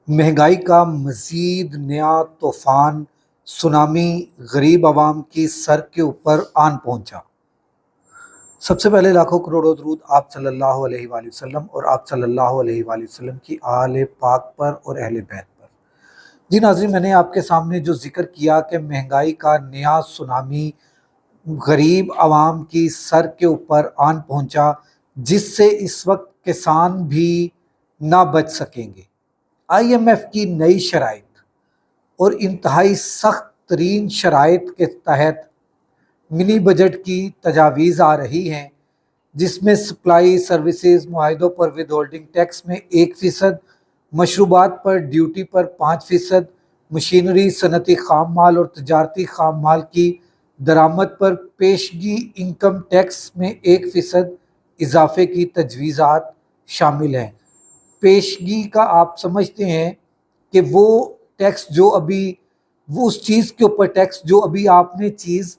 महंगाई का मज़ीद नया तूफ़ान सुनामी गरीब आवाम की सर के ऊपर आन पहुंचा। सबसे पहले लाखों करोड़ों दरूद आप सल्लल्लाहु अलैहि वसल्लम और आप सल्लल्लाहु अलैहि वसल्लम की आले पाक पर और अहले बैत पर। जी नाज़रीन, मैंने आपके सामने जो जिक्र किया कि महंगाई का नया सुनामी गरीब आवाम की सर के ऊपर आन पहुंचा, जिससे इस वक्त किसान भी ना बच सकेंगे। IMF की नई शराइत और इंतहाई सख्त तरीन शराइत के तहत मिनी बजट की तजावीज़ आ रही हैं, जिसमें सप्लाई सर्विसेज मुआहिदों पर विद होल्डिंग टैक्स में 1%, मशरूबात पर ड्यूटी पर 5%, मशीनरी, सनती खाम माल और तजारती खाम माल की दरामद पर पेशगी इनकम टैक्स में 1% इजाफे की तजवीज़ात शामिल हैं। पेशगी का आप समझते हैं कि वो टैक्स जो अभी, वो उस चीज़ के ऊपर टैक्स जो अभी आपने चीज़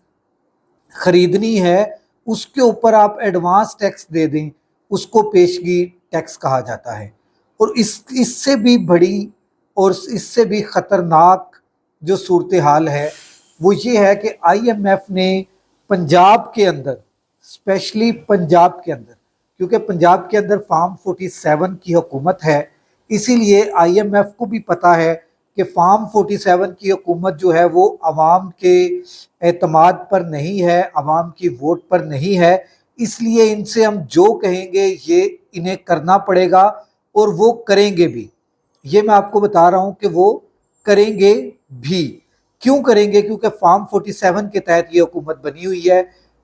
खरीदनी है उसके ऊपर आप एडवांस टैक्स दे दें, उसको पेशगी टैक्स कहा जाता है। और इससे भी बड़ी और इससे भी ख़तरनाक जो सूरत हाल है वो ये है कि IMF ने पंजाब के अंदर, स्पेशली पंजाब के अंदर, क्योंकि पंजाब के अंदर फार्म 47 की हुकूमत है, इसीलिए IMF को भी पता है कि फार्म 47 की हुकूमत जो है वो आवाम के एतमाद पर नहीं है, आवाम की वोट पर नहीं है। इसलिए इनसे हम जो कहेंगे ये इन्हें करना पड़ेगा और वो करेंगे भी। ये मैं आपको बता रहा हूँ कि वो करेंगे भी। क्यों करेंगे? क्योंकि फार्म 47 के तहत ये हुकूमत बनी हुई है,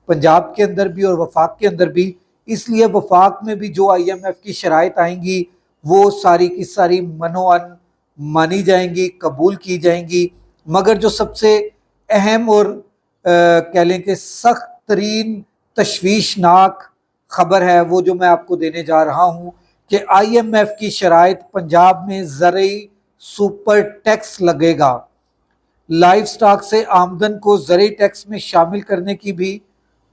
पंजाब के अंदर भी और वफाक के अंदर भी। इसलिए वफाक में भी जो IMF की शराइत आएंगी वो सारी की सारी मनोअन मानी जाएंगी, कबूल की जाएंगी। मगर जो सबसे अहम और कह लें कि सख्त तरीन तशवीशनाक खबर है वो जो मैं आपको देने जा रहा हूँ कि IMF की शराइत पंजाब में ज़रई सुपर टैक्स लगेगा। लाइफ स्टॉक से आमदन को ज़रई टैक्स में शामिल करने की भी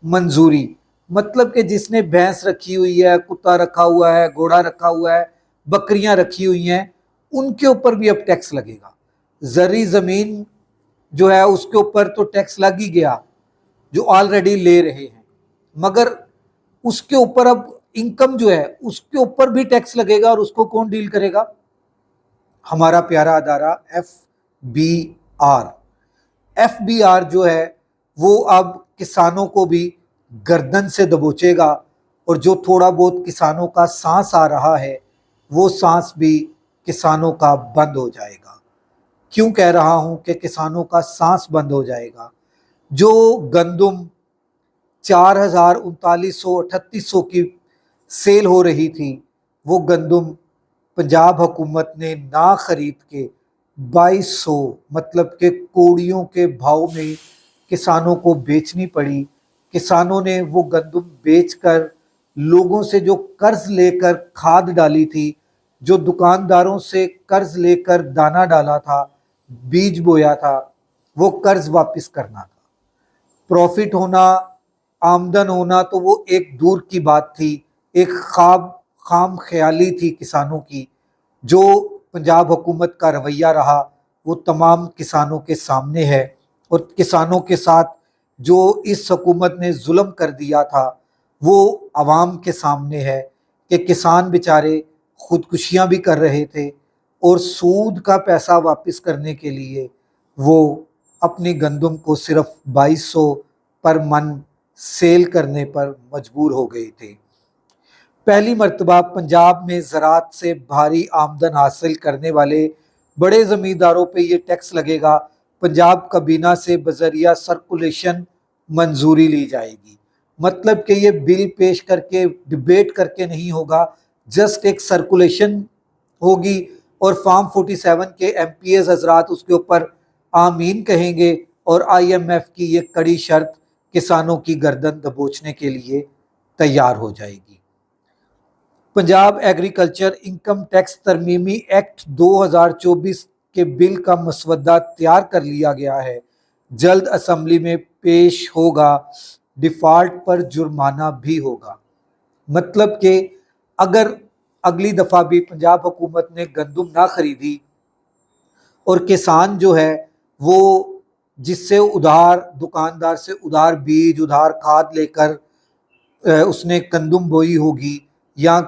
मंजूरी। मतलब कि जिसने भैंस रखी हुई है, कुत्ता रखा हुआ है, घोड़ा रखा हुआ है, बकरियां रखी हुई हैं, उनके ऊपर भी अब टैक्स लगेगा। ज़रई ज़मीन जो है उसके ऊपर तो टैक्स लग ही गया, जो ऑलरेडी ले रहे हैं, मगर उसके ऊपर अब इनकम जो है उसके ऊपर भी टैक्स लगेगा। और उसको कौन डील करेगा? हमारा प्यारा अदारा FBR जो है वो अब किसानों को भी गर्दन से दबोचेगा। और जो थोड़ा बहुत किसानों का सांस आ रहा है वो सांस भी किसानों का बंद हो जाएगा। क्यों कह रहा हूं कि किसानों का सांस बंद हो जाएगा? जो गंदुम 4,3900-3800 की सेल हो रही थी, वो गंदुम पंजाब हुकूमत ने ना खरीद के 2200, मतलब के कोड़ियों के भाव में किसानों को बेचनी पड़ी। किसानों ने वो गंदुम बेचकर लोगों से जो कर्ज लेकर खाद डाली थी, जो दुकानदारों से कर्ज लेकर दाना डाला था, बीज बोया था, वो कर्ज वापस करना था। प्रॉफिट होना, आमदन होना तो वो एक दूर की बात थी, एक खाम ख्याली थी किसानों की। जो पंजाब हुकूमत का रवैया रहा वो तमाम किसानों के सामने है। और किसानों के साथ जो इस हुकूमत ने जुल्म कर दिया था वो आवाम के सामने है कि किसान बेचारे खुदकुशियां भी कर रहे थे और सूद का पैसा वापस करने के लिए वो अपनी गंदुम को सिर्फ 2200 पर मन सेल करने पर मजबूर हो गए थे। पहली मर्तबा पंजाब में ज़राअत से भारी आमदन हासिल करने वाले बड़े ज़मींदारों पे ये टैक्स लगेगा। पंजाब काबीना से बजरिया सर्कुलेशन मंजूरी ली जाएगी। मतलब कि ये बिल पेश करके डिबेट करके नहीं होगा, जस्ट एक सर्कुलेशन होगी और फार्म 47 के MPs हजरात उसके ऊपर आमीन कहेंगे और IMF की ये कड़ी शर्त किसानों की गर्दन दबोचने के लिए तैयार हो जाएगी। पंजाब एग्रीकल्चर इनकम टैक्स तरमीमी एक्ट 2024 के बिल का मसवदा तैयार कर लिया गया है, जल्द असम्बली में पेश होगा। डिफॉल्ट पर जुर्माना भी होगा। मतलब कि अगर अगली दफ़ा भी पंजाब हुकूमत ने गंदुम ना खरीदी اور किसान जो है वो जिससे उधार दुकानदार से उधार बीज उधार खाद लेकर उसने गंदम बोई होगी या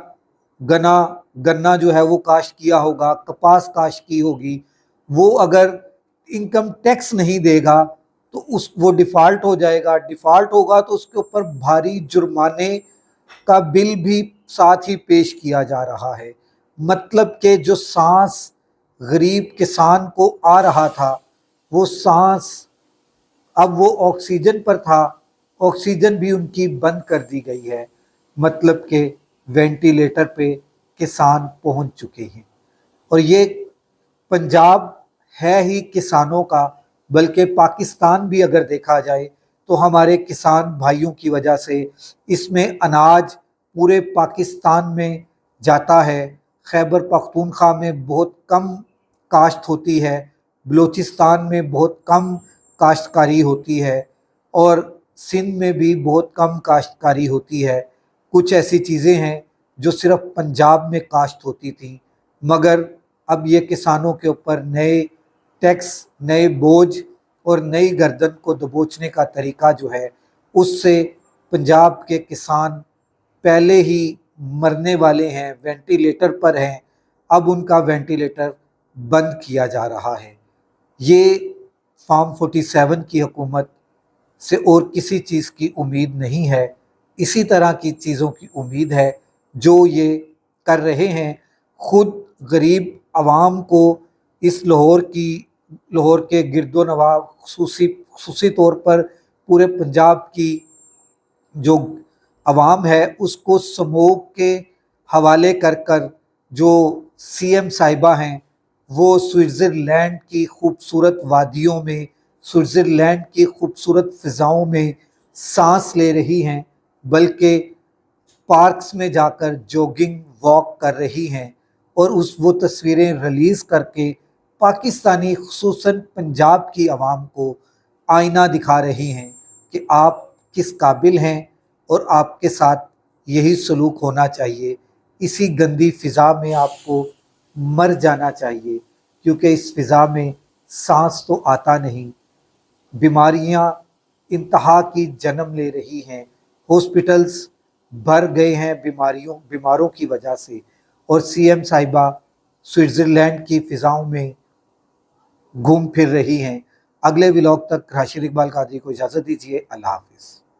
गन्ना गन्ना जो है वो काश्त किया होगा, कपास काश्त की होगी, वो अगर इनकम टैक्स नहीं देगा तो उस वो डिफ़ॉल्ट हो जाएगा। डिफ़ॉल्ट होगा तो उसके ऊपर भारी जुर्माने का बिल भी साथ ही पेश किया जा रहा है। मतलब कि जो सांस गरीब किसान को आ रहा था, वो सांस अब वो ऑक्सीजन पर था, ऑक्सीजन भी उनकी बंद कर दी गई है। मतलब कि वेंटिलेटर पे किसान पहुंच चुके हैं। और ये पंजाब है ही किसानों का, बल्कि पाकिस्तान भी अगर देखा जाए तो हमारे किसान भाइयों की वजह से इसमें अनाज पूरे पाकिस्तान में जाता है। खैबर पख्तूनख्वा में बहुत कम काश्त होती है, बलूचिस्तान में बहुत कम काश्तकारी होती है और सिंध में भी बहुत कम काश्तकारी होती है। कुछ ऐसी चीज़ें हैं जो सिर्फ पंजाब में काश्त होती थी, मगर अब ये किसानों के ऊपर नए टैक्स, नए बोझ और नई गर्दन को दबोचने का तरीका जो है, उससे पंजाब के किसान पहले ही मरने वाले हैं, वेंटिलेटर पर हैं, अब उनका वेंटिलेटर बंद किया जा रहा है। ये फार्म 47 की हुकूमत से और किसी चीज़ की उम्मीद नहीं है, इसी तरह की चीज़ों की उम्मीद है जो ये कर रहे हैं। खुद गरीब आवाम को इस लाहौर के गिरदो नवाह खसूसी तौर पर पूरे पंजाब की जो आवाम है उसको समोग के हवाले कर कर जो सीएम साहिबा हैं वो स्विट्ज़रलैंड की खूबसूरत वादियों में, स्विट्ज़रलैंड की खूबसूरत फ़िज़ाओं में सांस ले रही हैं, बल्कि पार्क्स में जाकर जॉगिंग वॉक कर रही हैं और वो तस्वीरें रिलीज़ करके पाकिस्तानी खुसूसन पंजाब की आवाम को आईना दिखा रही हैं कि आप किस काबिल हैं और आपके साथ यही सलूक होना चाहिए। इसी गंदी फ़िज़ा में आपको मर जाना चाहिए, क्योंकि इस फ़िज़ा में सांस तो आता नहीं, बीमारियां इंतहा की जन्म ले रही हैं, हॉस्पिटल्स भर गए हैं बीमारों की वजह से, और सीएम साहिबा स्विट्ज़रलैंड की फ़िज़ाओं में घूम फिर रही हैं। अगले व्लॉग तक राशिद इकबाल कादरी को इजाज़त दीजिए। अल्लाह हाफ़िज़।